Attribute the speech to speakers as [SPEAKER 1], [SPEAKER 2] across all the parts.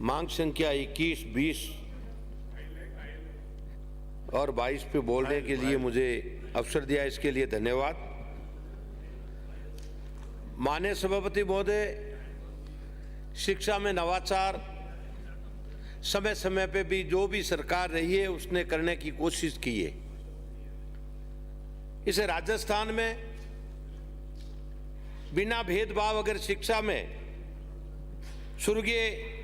[SPEAKER 1] मांग संख्या 21, 20 और 22 पे बोलने के लिए मुझे अवसर दिया, इसके लिए धन्यवाद। माननीय सभापति महोदय, शिक्षा में नवाचार समय समय पे भी जो भी सरकार रही है उसने करने की कोशिश की है। इसे राजस्थान में बिना भेदभाव अगर शिक्षा में स्वर्गीय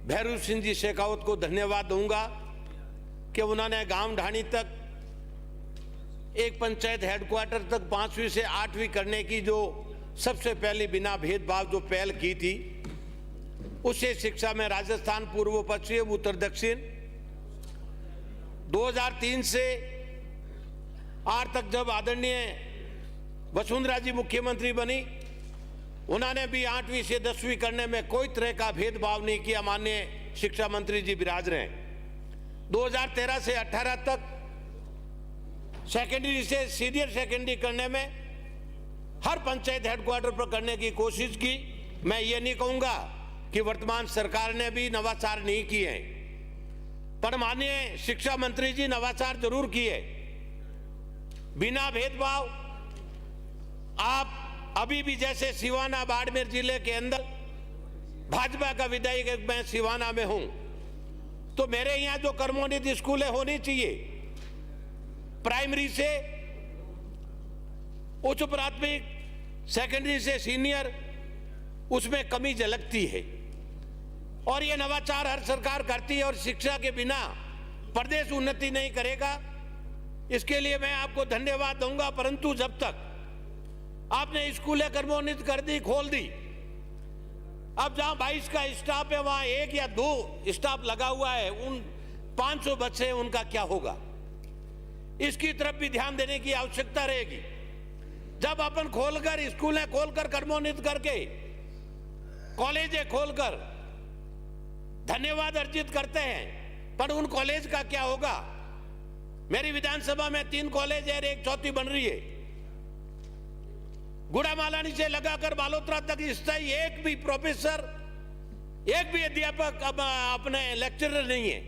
[SPEAKER 1] भैरू सिंह जी शेखावत को धन्यवाद दूंगा कि उन्होंने गांव ढाणी तक एक पंचायत हेडक्वार्टर तक 5वीं से 8वीं करने की जो सबसे पहली बिना भेदभाव जो पहल की थी, उससे शिक्षा में राजस्थान पूर्व पश्चिम उत्तर दक्षिण 2003 से 8 तक जब आदरणीय वसुंधरा जी मुख्यमंत्री बनी, उन्होंने भी 8वीं से 10वीं करने में कोई तरह का भेदभाव नहीं किया। माननीय शिक्षा मंत्री जी विराज रहे हैं। 2013 से 18 तक सेकेंडरी से सीनियर सेकेंडरी करने में हर पंचायत हेडक्वार्टर पर करने की कोशिश की। मैं ये नहीं कहूंगा कि वर्तमान सरकार ने भी नवाचार नहीं किए, पर माननीय शिक्षा मंत्री जी नवाचार जरूर किए। बिना भेदभाव आप अभी भी जैसे सिवाना बाड़मेर जिले के अंदर भाजपा का विधायक मैं सिवाना में हूं, तो मेरे यहां जो कर्मोन्नत स्कूलें होनी चाहिए, प्राइमरी से उच्च प्राथमिक, सेकेंडरी से सीनियर, उसमें कमी झलकती है। और ये नवाचार हर सरकार करती है और शिक्षा के बिना प्रदेश उन्नति नहीं करेगा। इसके लिए मैं आपको धन्यवाद दूंगा। परंतु जब तक आपने स्कूलें कर्मोन्नत कर दी, खोल दी, अब जहां 22 का स्टाफ है वहां 1 या 2 स्टाफ लगा हुआ है, उन 500 बच्चे उनका क्या होगा? इसकी तरफ भी ध्यान देने की आवश्यकता रहेगी। जब अपन खोलकर स्कूलें खोलकर कर्मोन्नत करके कॉलेजें खोलकर धन्यवाद अर्जित करते हैं, पर उन कॉलेज का क्या होगा? मेरी विधानसभा में 3 कॉलेज है, एक चौथी बन रही है। गुड़ामालानी से लगाकर बालोतरा तक स्थायी एक भी प्रोफेसर, एक भी अध्यापक अब अपने लेक्चरर नहीं है।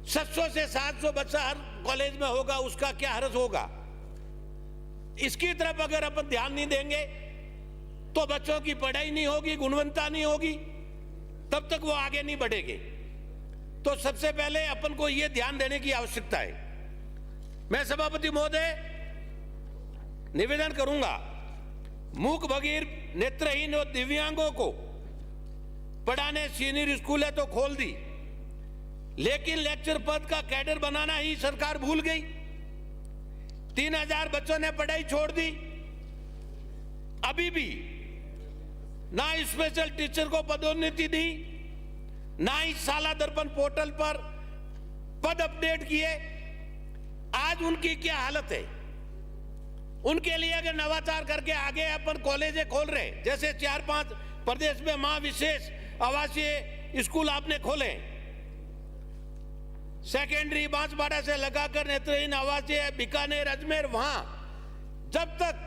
[SPEAKER 1] 700 से 700 बच्चा हर कॉलेज में होगा, उसका क्या हर्ज होगा? इसकी तरफ अगर अपन ध्यान नहीं देंगे तो बच्चों की पढ़ाई नहीं होगी, गुणवत्ता नहीं होगी, तब तक वो आगे नहीं बढ़ेंगे। तो सबसे पहले अपन को यह ध्यान देने की आवश्यकता है। मैं सभापति महोदय निवेदन करूंगा, मूक बधिर, नेत्रहीन और दिव्यांगों को पढ़ाने सीनियर स्कूलें तो खोल दी, लेकिन लेक्चर पद का कैडर बनाना ही सरकार भूल गई। 3000 बच्चों ने पढ़ाई छोड़ दी। अभी भी ना स्पेशल टीचर को पदोन्नति दी, ना ही साला दर्पण पोर्टल पर पद अपडेट किए। आज उनकी क्या हालत है? उनके लिए अगर नवाचार करके आगे अपन कॉलेजें खोल रहे, जैसे 4-5 प्रदेश में मां विशेष आवासीय स्कूल आपने खोले, सेकेंडरी बांसवाड़ा से लगाकर नेत्रहीन आवासीय बीकानेर, अजमेर, वहां जब तक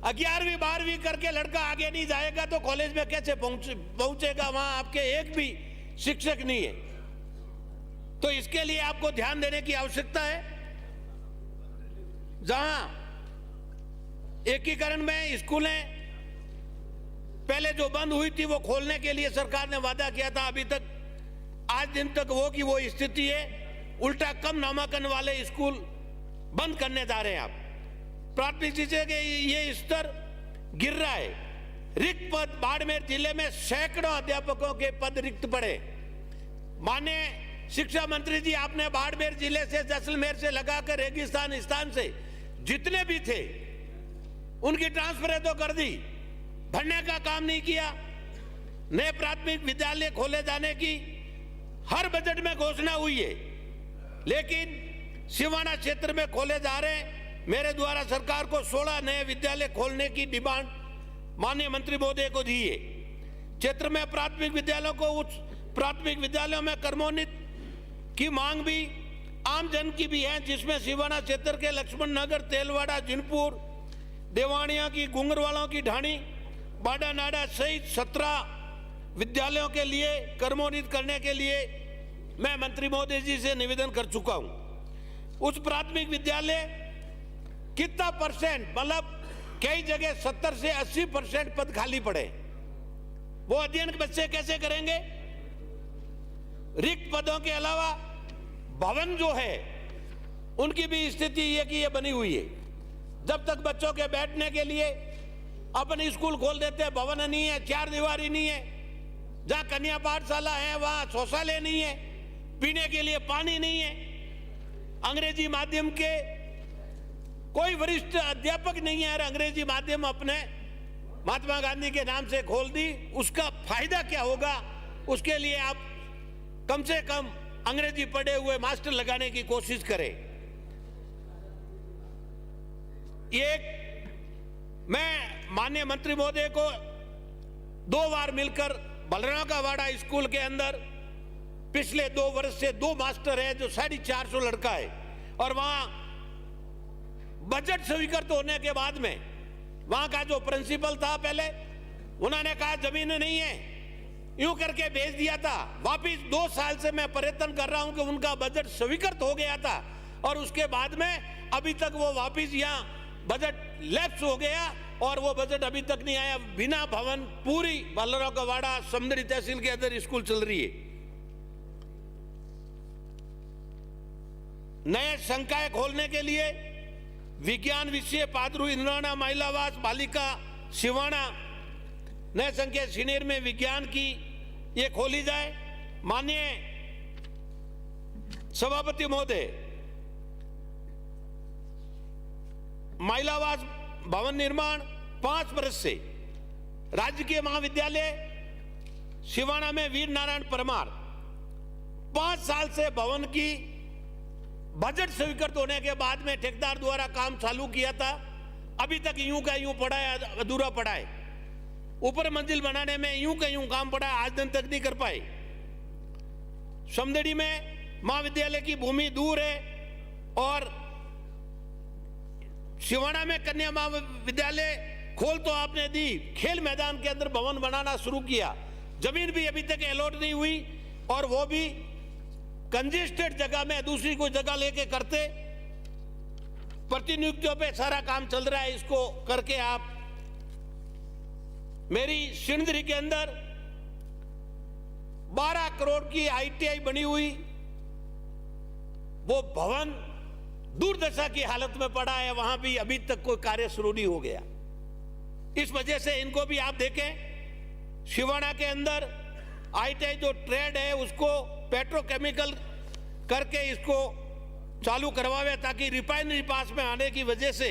[SPEAKER 1] 11वीं 12वीं करके लड़का आगे नहीं जाएगा तो कॉलेज में कैसे पहुंचेगा? वहां आपके एक भी शिक्षक नहीं है। तो इसके लिए आपको ध्यान देने की आवश्यकता है। जहां एकीकरण में स्कूलें पहले जो बंद हुई थी वो खोलने के लिए सरकार ने वादा किया था, अभी तक आज दिन तक वो की वो स्थिति है। उल्टा कम नामांकन वाले स्कूल बंद करने जा रहे हैं आप। प्राथमिक शिक्षा के ये स्तर गिर रहा है। रिक्त पद, बाड़मेर जिले में सैकड़ों अध्यापकों के पद रिक्त पड़े। माननीय शिक्षा मंत्री जी, आपने बाड़मेर जिले से, जैसलमेर से लगाकर रेगिस्तान स्थान से जितने भी थे उनकी ट्रांसफर तो कर दी, भरने का काम नहीं किया। नए प्राथमिक विद्यालय खोले जाने की हर बजट में घोषणा हुई है, लेकिन सिवाना क्षेत्र में खोले जा रहे हैं। मेरे द्वारा सरकार को 16 नए विद्यालय खोलने की डिमांड माननीय मंत्री महोदय को दी है। क्षेत्र में प्राथमिक विद्यालयों को उच्च प्राथमिक विद्यालयों में कर्मोन्नत की मांग भी आम जन की भी है, जिसमें सिवाना क्षेत्र के लक्ष्मण नगर, तेलवाड़ा, जिनपुर, देवानिया की, गुंगरवालों की ढाणी, बाड़ा नाडा सहित 17 विद्यालयों के लिए कर्मोन्वित करने के लिए मैं मंत्री महोदय जी से निवेदन कर चुका हूं। उस प्राथमिक विद्यालय कितना परसेंट, मतलब कई जगह 70 से 80% पद खाली पड़े, वो अध्ययन के बच्चे कैसे करेंगे? रिक्त पदों के अलावा भवन जो है उनकी भी स्थिति ये कि ये बनी हुई है। जब तक बच्चों के बैठने के लिए अपन स्कूल खोल देते हैं, भवन नहीं है, चार दीवारी नहीं है। जहां कन्या पाठशाला है वहां शौचालय नहीं है, पीने के लिए पानी नहीं है। अंग्रेजी माध्यम के कोई वरिष्ठ अध्यापक नहीं है और अंग्रेजी माध्यम अपने महात्मा गांधी के नाम से खोल दी, उसका फायदा क्या होगा? उसके लिए आप कम से कम अंग्रेजी पढ़े हुए मास्टर लगाने की कोशिश करें। ये मैं माननीय मंत्री महोदय को 2 बार मिलकर बलराव का वाड़ा स्कूल के अंदर पिछले 2 वर्ष से 2 मास्टर है जो 450 लड़का है, और वहां बजट स्वीकृत होने के बाद में वहां का जो प्रिंसिपल था पहले, उन्होंने कहा जमीन नहीं है, यूं करके भेज दिया था। वापिस 2 साल से मैं प्रयत्न कर रहा हूं कि उनका बजट स्वीकृत हो गया था, और उसके बाद में अभी तक वो वापिस यहां बजट लैप्स हो गया और वो बजट अभी तक नहीं आया। बिना भवन पूरी बलराव का वाड़ा समदरी तहसील के अंदर स्कूल चल रही है। नए संकाय खोलने के लिए विज्ञान विषय पादरू इंद्राना महिलावास बालिका सिवाना नए संख्या सीनियर में विज्ञान की ये खोली जाए। माननीय सभापति महोदय, महिलावास भवन निर्माण 5 वर्ष से राजकीय महाविद्यालय सिवाना में वीर नारायण परमार 5 साल से भवन की बजट स्वीकृत होने के बाद में ठेकेदार द्वारा काम चालू किया था, अभी तक यूं का यूं पड़ा है, अधूरा पड़ा है। ऊपर मंजिल बनाने में यूं का यूं काम पड़ा है, आज दिन तक नहीं कर पाए। समदड़ी में महाविद्यालय की भूमि दूर है और सिवाना में कन्या महाविद्यालय खोल तो आपने दी, खेल मैदान के अंदर भवन बनाना शुरू किया, जमीन भी अभी तक अलॉट नहीं हुई और वो भी कंजेस्टेड जगह में दूसरी कोई जगह लेके करते। प्रतिनियुक्तियों पे सारा काम चल रहा है, इसको करके आप मेरी सिंदरी के अंदर 12 करोड़ की ITI बनी हुई, वो भवन दुर्दशा की हालत में पड़ा है, वहां भी अभी तक कोई कार्य शुरू नहीं हो गया। इस वजह से इनको भी आप देखें, सिवाना के अंदर ITI जो ट्रेड है उसको पेट्रोकेमिकल करके इसको चालू करवावे, ताकि रिफाइनरी पास में आने की वजह से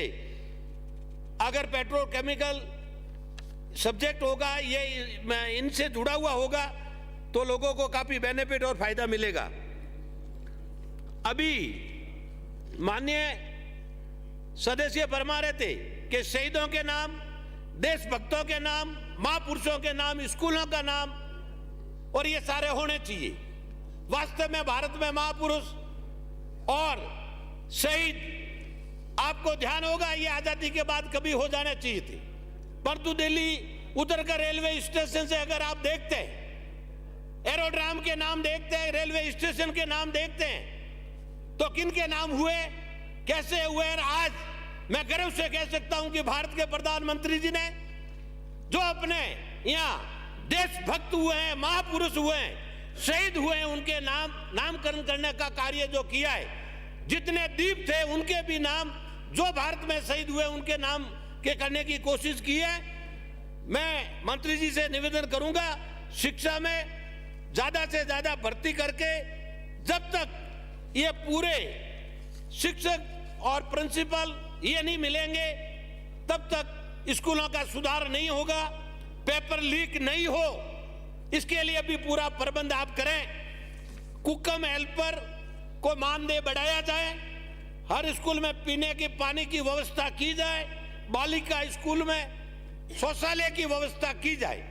[SPEAKER 1] अगर पेट्रोकेमिकल सब्जेक्ट होगा, ये इनसे जुड़ा हुआ होगा, तो लोगों को काफी बेनिफिट और फायदा मिलेगा। अभी माननीय सदस्य फरमा रहे थे कि शहीदों के नाम, देशभक्तों के नाम, महापुरुषों के नाम, स्कूलों का नाम, और ये सारे होने चाहिए। वास्तव में भारत में महापुरुष और शहीद आपको ध्यान होगा, ये आजादी के बाद कभी हो जाने चाहिए थे, परंतु दिल्ली उतरकर रेलवे स्टेशन से अगर आप देखते हैं, एरोड्राम के नाम देखते हैं, रेलवे स्टेशन के नाम देखते हैं, तो किन के नाम हुए, कैसे हुए? और आज मैं गर्व से कह सकता हूं कि भारत के प्रधानमंत्री जी ने जो अपने यहाँ देशभक्त हुए हैं, महापुरुष हुए हैं, शहीद हुए हैं, उनके नामकरण करने का कार्य जो किया है, जितने द्वीप थे उनके भी नाम जो भारत में शहीद हुए उनके नाम के करने की कोशिश की है। मैं मंत्री जी से निवेदन करूंगा, शिक्षा में ज्यादा से ज्यादा भर्ती करके, जब तक ये पूरे शिक्षक और प्रिंसिपल ये नहीं मिलेंगे तब तक स्कूलों का सुधार नहीं होगा, पेपर लीक नहीं हो, इसके लिए भी पूरा प्रबंध आप करें। कुकम हेल्पर को मानदेय बढ़ाया जाए, हर स्कूल में पीने के पानी की व्यवस्था की जाए, बालिका स्कूल में शौचालय की व्यवस्था की जाए।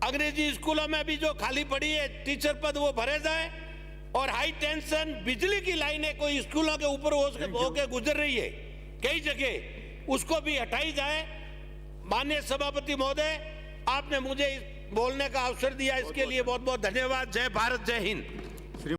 [SPEAKER 1] अंग्रेजी स्कूलों में भी जो खाली पड़ी है टीचर पद वो भरे जाए, और हाई टेंशन बिजली की लाइनें कोई स्कूलों के ऊपर होके गुजर रही है कई जगह, उसको भी हटाई जाए। माननीय सभापति महोदय, आपने मुझे बोलने का अवसर दिया, इसके लिए बहुत बहुत धन्यवाद। जय भारत, जय हिंद।